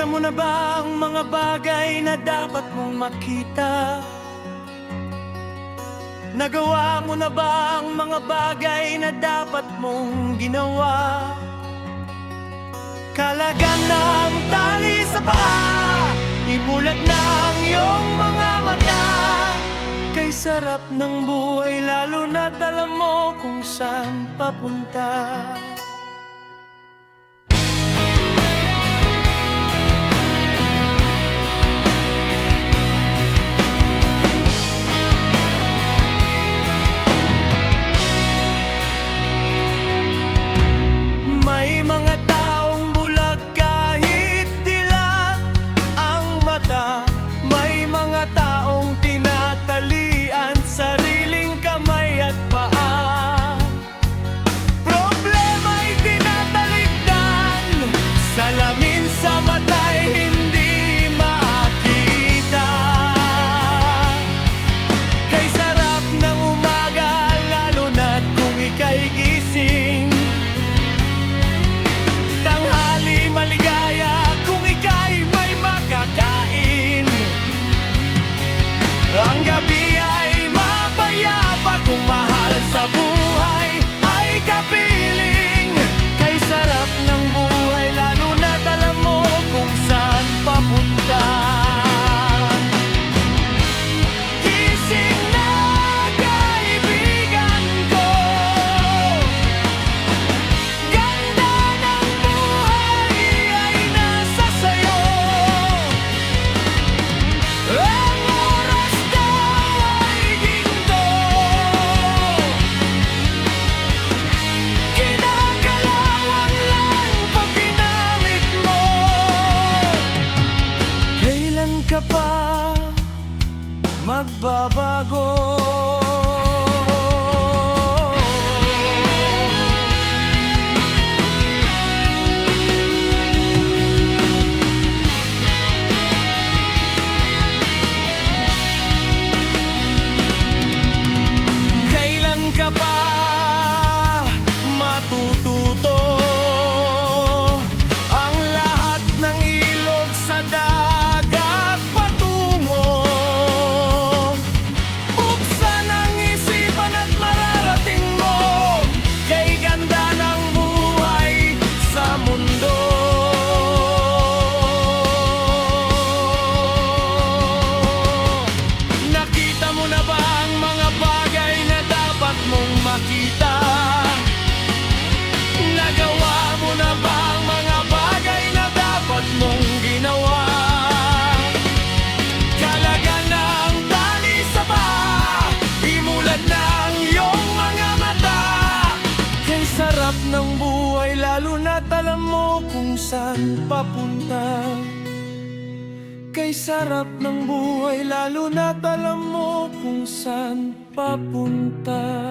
Nakita mo na ba ang mga bagay na dapat mong makita? Nagawa mo na ba ang mga bagay na dapat mong ginawa? Kalagan ng tali sa paa, imulat na ang iyong mga mata. Kay sarap ng buhay lalo na't alam mo kung saan papunta. May mga taong bulag kahit dilat ang mata. May mga taong tinatalian sariling kamay at paa. Problema'y tinatalikdan, salamin sa mata'y hindi makita. Kay sarap ng umaga lalo na't kung ika'y gising. Tanghali maligaya kung ika'y may makakain. Ang gabi ay mapayapa kung mahal sa buhay ay kapiling. Kay sarap ng buhay lalo na't alam mo kung saan papunta. Gising na kaibigan ko, ganda ng buhay ay nasa sayo. Ang oras daw ay ginto, kinakalawan lang pag ginamit mo. Kailan ka pa magbabago? Kailan ka pa matututo? Ang lahat ng ilog sa dagat patungo. Buksan ang isipan at mararating mo kay ganda ng buhay sa mundo. Nakita mo na ba ang mga bagay na dapat mong makita? Nagawa mo na ba ang mga bagay na dapat mong ginawa? Kalagan ng tali sa paa, imulat na ang iyong mga mata. Kay sarap ng buhay lalo na't alam mo kung saan papunta. Kay sarap ng buhay lalo na't alam mo kung saan papunta.